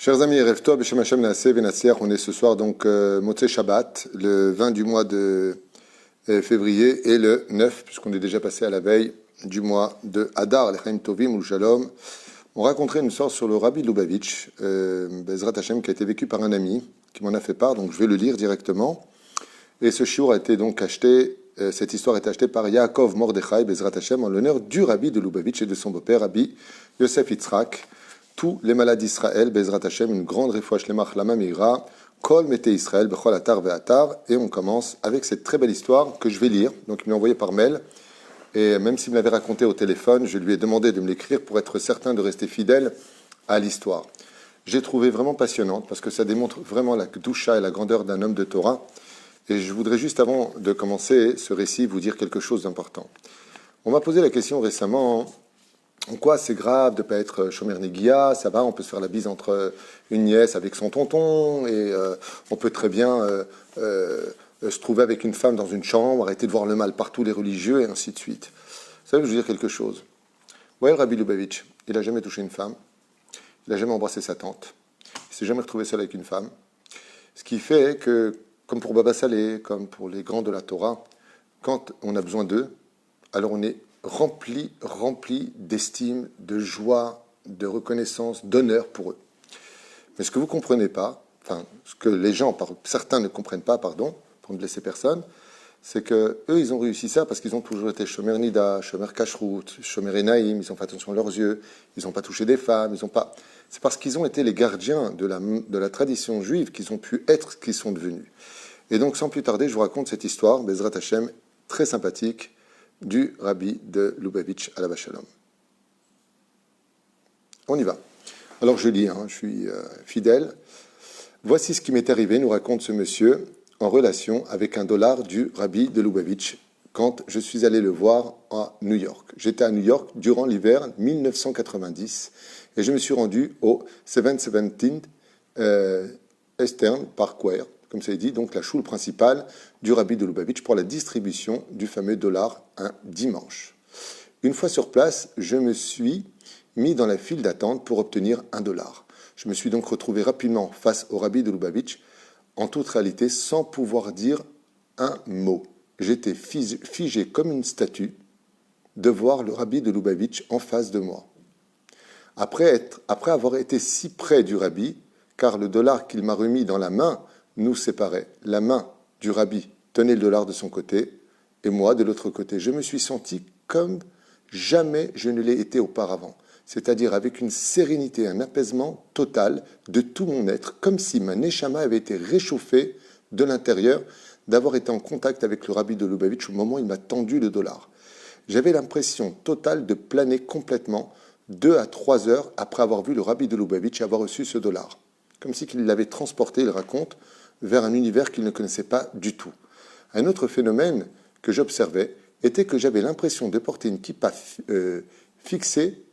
Chers amis, Erev Tov, Beshem Hashem Naaseh Venatsiach, on est ce soir donc Motzei Shabbat, le 20 du mois de février et le 9, puisqu'on est déjà passé à la veille du mois de Hadar, Lechaim Tovim ou Shalom. On raconterait une histoire sur le Rabbi de Lubavitch, Bezrat Hashem, qui a été vécu par un ami, qui m'en a fait part, donc je vais le lire directement. Et ce shiur a été donc acheté, cette histoire a été achetée par Yaakov Mordechai, Bezrat Hashem, en l'honneur du Rabbi de Lubavitch et de son beau-père, Rabbi Yosef Yitzhak. Tous les malades d'Israël, Bezrat Hashem, une grande refouach lemach lama meira, kol mete Israël, bechol atar ve'atar. Et on commence avec cette très belle histoire que je vais lire. Donc il m'a envoyé par mail. Et même s'il me l'avait raconté au téléphone, je lui ai demandé de me l'écrire pour être certain de rester fidèle à l'histoire. J'ai trouvé vraiment passionnante parce que ça démontre vraiment la kedusha et la grandeur d'un homme de Torah. Et je voudrais juste avant de commencer ce récit vous dire quelque chose d'important. On m'a posé la question récemment. En quoi c'est grave de ne pas être Shomer Negia, ça va, on peut se faire la bise entre une nièce avec son tonton, et on peut très bien se trouver avec une femme dans une chambre, arrêter de voir le mal partout, les religieux, et ainsi de suite. Vous savez, je veux dire quelque chose. Vous voyez, le Rabbi Lubavitch, il n'a jamais touché une femme, il n'a jamais embrassé sa tante, il ne s'est jamais retrouvé seul avec une femme. Ce qui fait que, comme pour Baba Saleh, comme pour les grands de la Torah, quand on a besoin d'eux, alors on est rempli d'estime, de joie, de reconnaissance, d'honneur pour eux. Mais ce que vous ne comprenez pas, enfin, ce que les gens, certains ne comprennent pas, pardon, pour ne blesser personne, c'est que eux, ils ont réussi ça parce qu'ils ont toujours été Shomer Nida, Shomer Kashrut, Shomer Enaïm, ils ont fait attention à leurs yeux, ils n'ont pas touché des femmes, ils n'ont pas... C'est parce qu'ils ont été les gardiens de la tradition juive qu'ils ont pu être ce qu'ils sont devenus. Et donc, sans plus tarder, je vous raconte cette histoire, Bezrat Hashem, très sympathique, du Rabbi de Lubavitch à la Shalom. On y va. Alors je lis, je suis fidèle. Voici ce qui m'est arrivé, nous raconte ce monsieur, en relation avec $1 du Rabbi de Lubavitch quand je suis allé le voir à New York. J'étais à New York durant l'hiver 1990 et je me suis rendu au 717 Eastern Park Square, comme ça est dit, donc la choule principale du Rabbi de Lubavitch pour la distribution du fameux dollar un dimanche. Une fois sur place, je me suis mis dans la file d'attente pour obtenir $1. Je me suis donc retrouvé rapidement face au Rabbi de Lubavitch, en toute réalité sans pouvoir dire un mot. J'étais figé comme une statue de voir le Rabbi de Lubavitch en face de moi. Après avoir été si près du Rabbi, car le dollar qu'il m'a remis dans la main nous séparait. La main du Rabbi tenait le dollar de son côté et moi de l'autre côté. Je me suis senti comme jamais je ne l'ai été auparavant, c'est-à-dire avec une sérénité, un apaisement total de tout mon être, comme si ma neshama avait été réchauffée de l'intérieur d'avoir été en contact avec le Rabbi de Lubavitch au moment où il m'a tendu le dollar. J'avais l'impression totale de planer complètement 2 à 3 heures après avoir vu le Rabbi de Lubavitch et avoir reçu ce dollar. Comme si qu'il l'avait transporté, il raconte, vers un univers qu'il ne connaissait pas du tout. Un autre phénomène que j'observais était que j'avais l'impression de porter une kippa fixée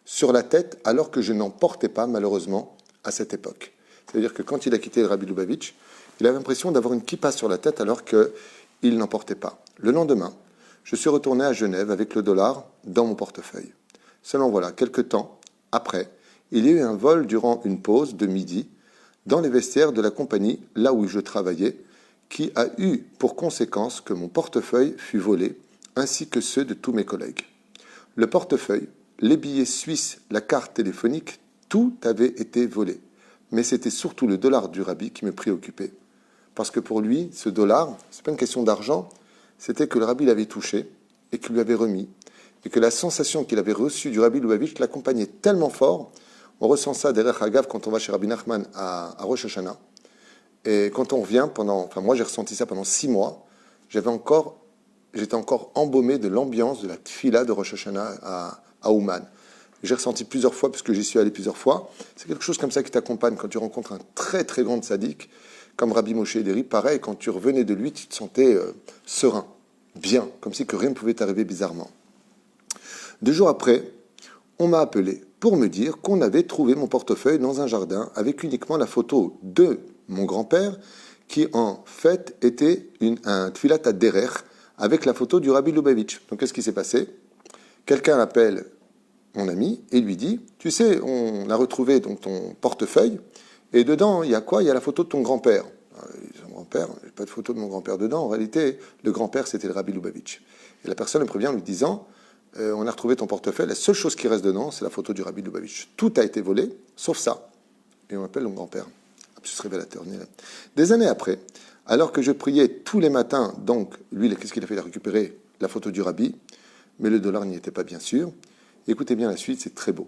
sur la tête alors que je n'en portais pas malheureusement à cette époque. C'est-à-dire que quand il a quitté le Rabbi Lubavitch, il avait l'impression d'avoir une kippa sur la tête alors qu'il n'en portait pas. Le lendemain, je suis retourné à Genève avec le dollar dans mon portefeuille. Seulement voilà, quelques temps après, il y a eu un vol durant une pause de midi dans les vestiaires de la compagnie là où je travaillais, qui a eu pour conséquence que mon portefeuille fut volé, ainsi que ceux de tous mes collègues. Le portefeuille, les billets suisses, la carte téléphonique, tout avait été volé. Mais c'était surtout le dollar du Rabbi qui me préoccupait. Parce que pour lui, ce dollar, ce n'est pas une question d'argent, c'était que le Rabbi l'avait touché et qu'il lui avait remis. Et que la sensation qu'il avait reçue du Rabbi Lubavitch l'accompagnait tellement fort. On ressent ça derrière Hagav quand on va chez Rabbi Nachman à Rosh Hashanah. Et quand on revient moi j'ai ressenti ça pendant 6 mois, j'étais encore embaumé de l'ambiance de la tfila de Rosh Hashanah à Ouman. J'ai ressenti plusieurs fois, parce que j'y suis allé plusieurs fois. C'est quelque chose comme ça qui t'accompagne quand tu rencontres un très très grand sadique, comme Rabbi Moshe Ederi. Pareil, quand tu revenais de lui, tu te sentais serein, bien, comme si que rien ne pouvait t'arriver bizarrement. 2 jours après, on m'a appelé pour me dire qu'on avait trouvé mon portefeuille dans un jardin avec uniquement la photo de mon grand-père qui en fait était un tfilat à derer avec la photo du Rabbi Lubavitch. Donc qu'est-ce qui s'est passé? Quelqu'un appelle mon ami, et lui dit, tu sais, on a retrouvé donc ton portefeuille, et dedans, il y a quoi? Il y a la photo de ton grand-père. Son grand-père, il n'y a pas de photo de mon grand-père dedans. En réalité, le grand-père, c'était le Rabbi Lubavitch. Et la personne le prévient en lui disant, on a retrouvé ton portefeuille, la seule chose qui reste dedans, c'est la photo du Rabbi Lubavitch. Tout a été volé, sauf ça. Et on appelle mon grand-père. Absus révélateur. Des années après, alors que je priais tous les matins, donc, lui, qu'est-ce qu'il a fait? Il a récupéré la photo du Rabbi, mais le dollar n'y était pas, bien sûr. Écoutez bien la suite, c'est très beau.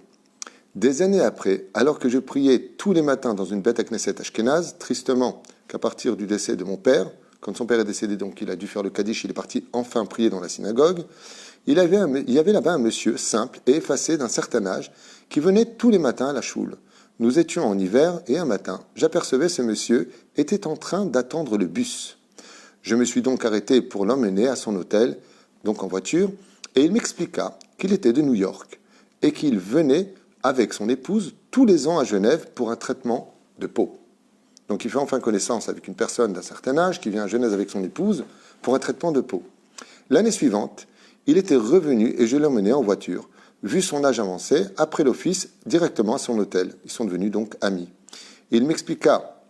Des années après, alors que je priais tous les matins dans une bête à Knesset Ashkenaz, tristement qu'à partir du décès de mon père, quand son père est décédé, donc il a dû faire le Kaddish, il est parti enfin prier dans la synagogue, il y avait là-bas un monsieur simple et effacé d'un certain âge qui venait tous les matins à la choule. Nous étions en hiver et un matin, j'apercevais ce monsieur était en train d'attendre le bus. Je me suis donc arrêté pour l'emmener à son hôtel, donc en voiture, et il m'expliqua qu'il était de New York et qu'il venait avec son épouse tous les ans à Genève pour un traitement de peau. Donc il fait enfin connaissance avec une personne d'un certain âge qui vient à Genève avec son épouse pour un traitement de peau. L'année suivante, il était revenu et je l'ai emmené en voiture. Vu son âge avancé, après l'office, directement à son hôtel. Ils sont devenus donc amis. Et il m'expliqua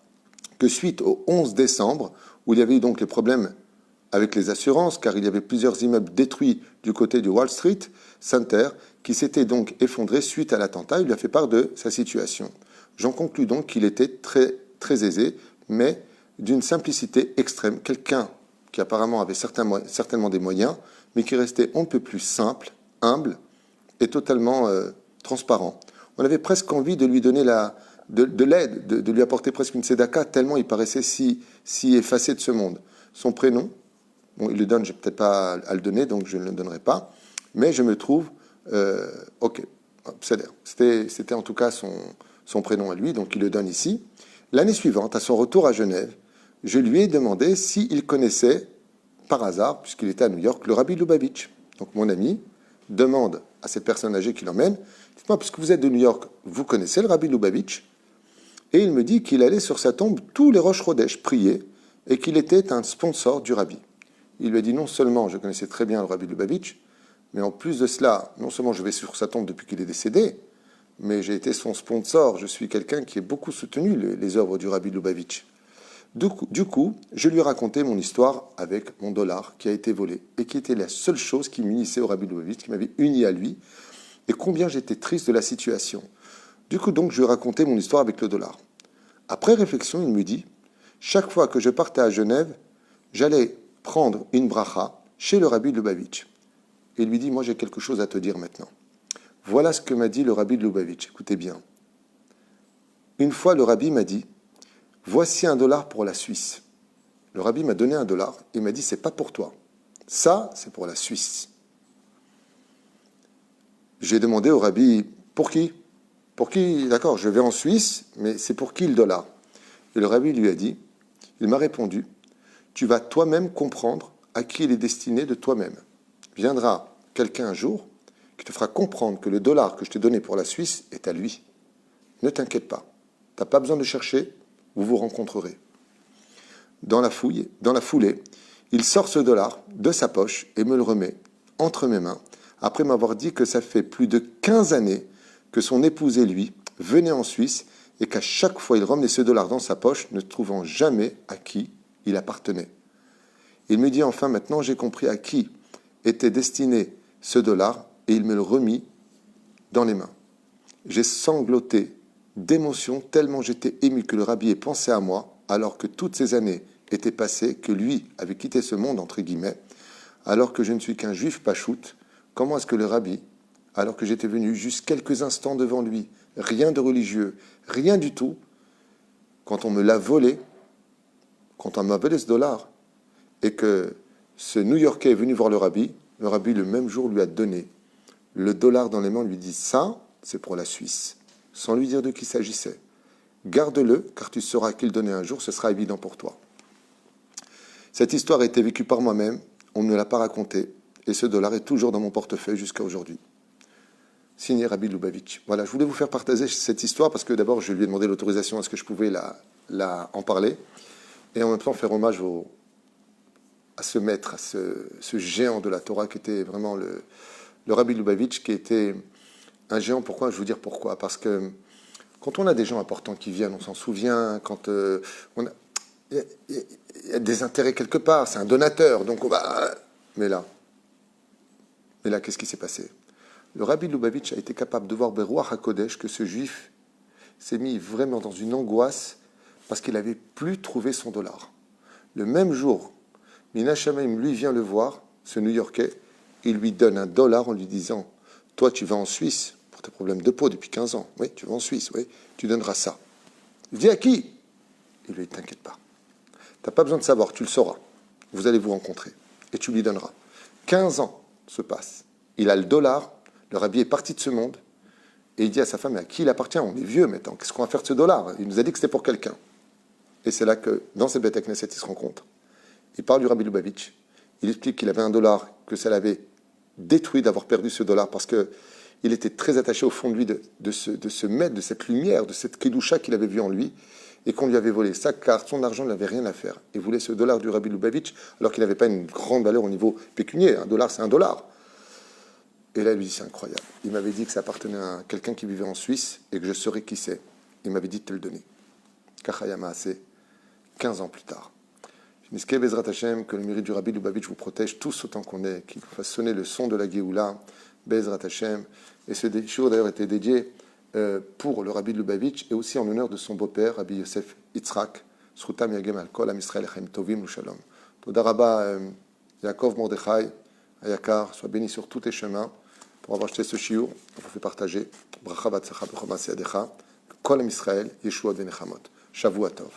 que suite au 11 décembre, où il y avait eu donc les problèmes avec les assurances, car il y avait plusieurs immeubles détruits du côté du Wall Street Center, qui s'étaient donc effondrés suite à l'attentat. Il lui a fait part de sa situation. J'en conclus donc qu'il était très, très aisé, mais d'une simplicité extrême. Quelqu'un qui apparemment avait certainement des moyens, mais qui restait on ne peut plus simple, humble et totalement transparent. On avait presque envie de lui donner de l'aide, de lui apporter presque une tzedaka, tellement il paraissait si effacé de ce monde. Son prénom, bon, il le donne, je n'ai peut-être pas à le donner, donc je ne le donnerai pas, mais je me trouve, ok, c'était en tout cas son prénom à lui, donc il le donne ici. L'année suivante, à son retour à Genève, je lui ai demandé s'il connaissait, par hasard, puisqu'il était à New York, le Rabbi Lubavitch. Donc mon ami demande à cette personne âgée qui l'emmène, dites-moi, puisque vous êtes de New York, vous connaissez le Rabbi Lubavitch? Et il me dit qu'il allait sur sa tombe tous les Rosh Chodesh prier et qu'il était un sponsor du Rabbi. Il lui a dit non seulement je connaissais très bien le Rabbi Lubavitch, mais en plus de cela, non seulement je vais sur sa tombe depuis qu'il est décédé, mais j'ai été son sponsor, je suis quelqu'un qui a beaucoup soutenu les œuvres du Rabbi Lubavitch. Du coup, je lui ai raconté mon histoire avec mon dollar qui a été volé et qui était la seule chose qui m'unissait au Rabbi Lubavitch, qui m'avait uni à lui, et combien j'étais triste de la situation. Du coup, donc, je lui ai raconté mon histoire avec le dollar. Après réflexion, il me dit, chaque fois que je partais à Genève, j'allais prendre une bracha chez le Rabbi Lubavitch. Et il lui dit, moi j'ai quelque chose à te dire maintenant. Voilà ce que m'a dit le Rabbi Lubavitch. Écoutez bien. Une fois, le Rabbi m'a dit, voici $1 pour la Suisse. Le Rabbi m'a donné $1. Il m'a dit, c'est pas pour toi. Ça, c'est pour la Suisse. J'ai demandé au Rabbi, pour qui? Pour qui? D'accord, je vais en Suisse, mais c'est pour qui le dollar? Et le Rabbi lui a dit, il m'a répondu, tu vas toi-même comprendre à qui il est destiné de toi-même. Viendra quelqu'un un jour qui te fera comprendre que le dollar que je t'ai donné pour la Suisse est à lui. Ne t'inquiète pas, tu n'as pas besoin de chercher, vous vous rencontrerez. Dans la foulée, il sort ce dollar de sa poche et me le remet entre mes mains, après m'avoir dit que ça fait plus de 15 années que son épouse et lui venaient en Suisse et qu'à chaque fois il remenait ce dollar dans sa poche, ne trouvant jamais à qui il appartenait. Il me dit enfin, maintenant j'ai compris à qui était destiné ce dollar et il me le remit dans les mains. J'ai sangloté d'émotion tellement j'étais ému que le Rabbi ait pensé à moi alors que toutes ces années étaient passées, que lui avait quitté ce monde, entre guillemets, alors que je ne suis qu'un juif pachout. Comment est-ce que le Rabbi, alors que j'étais venu juste quelques instants devant lui, rien de religieux, rien du tout, quand on me l'a volé, quand on m'a volé ce dollar, et que ce New-Yorkais est venu voir le Rabbi le même jour lui a donné le dollar dans les mains, lui dit ça, c'est pour la Suisse, sans lui dire de qui il s'agissait. Garde-le, car tu sauras qu'il donnait un jour, ce sera évident pour toi. Cette histoire a été vécue par moi-même, on ne me l'a pas racontée, et ce dollar est toujours dans mon portefeuille jusqu'à aujourd'hui. Signé Rabbi Lubavitch. Voilà, je voulais vous faire partager cette histoire parce que d'abord, je lui ai demandé l'autorisation à ce que je pouvais en parler, et en même temps faire hommage à ce maître, à ce géant de la Torah qui était vraiment le Rabbi Lubavitch, qui était Un géant, pourquoi? Je vais vous dire pourquoi. Parce que quand on a des gens importants qui viennent, on s'en souvient, quand on a, il y a des intérêts quelque part, c'est un donateur, donc on va... Mais là, qu'est-ce qui s'est passé? Le Rabbi de Lubavitch a été capable de voir Beruach HaKodesh que ce juif s'est mis vraiment dans une angoisse parce qu'il n'avait plus trouvé son dollar. Le même jour, Mina Shamaim, lui, vient le voir, ce New-Yorkais, il lui donne $1 en lui disant « Toi, tu vas en Suisse pour tes problèmes de peau depuis 15 ans. Oui, tu vas en Suisse, oui, tu donneras ça. » Il dit « À qui ?» Il lui dit « T'inquiète pas. Tu n'as pas besoin de savoir, tu le sauras. Vous allez vous rencontrer et tu lui donneras. » 15 ans se passent. Il a le dollar, le rabbi est parti de ce monde et il dit à sa femme « À qui il appartient? On est vieux maintenant, qu'est-ce qu'on va faire de ce dollar? Il nous a dit que c'était pour quelqu'un. » Et c'est là que, dans cette Beth Knesset, ils se rencontrent. Il parle du Rabbi Lubavitch. Il explique qu'il avait $1, que ça l'avait détruit d'avoir perdu ce dollar parce qu'il était très attaché au fond de lui de se mettre de cette lumière, de cette kedusha qu'il avait vue en lui et qu'on lui avait volé sa carte, son argent, il n'avait rien à faire. Il voulait ce dollar du Rabbi Lubavitch alors qu'il n'avait pas une grande valeur au niveau pécunier. $1, c'est $1. Et là, il lui dit, c'est incroyable. Il m'avait dit que ça appartenait à quelqu'un qui vivait en Suisse et que je saurais qui c'est. Il m'avait dit de te le donner. Kachayama, c'est 15 ans plus tard. Niske Bezrat Hashem, que le mérite du Rabbi Lubavitch vous protège tous autant qu'on est, qu'il fasse sonner le son de la Géoula, Bezrat Hashem. Et ce shiur d'ailleurs était dédié pour le Rabbi Lubavitch et aussi en l'honneur de son beau-père, Rabbi Yosef Yitzhak, Zchutam Yagem al Kol Am Yisrael Chaim Tovim Shalom. Toda Rabba Yaakov Mordechai, Ayakar, sois béni sur tous tes chemins pour avoir acheté ce shiur, pour vous faire partager. Bracha Vatsacha Bechom Asiadecha, Kol Am Yisrael, Yeshua Venechamot. Shavua Tov.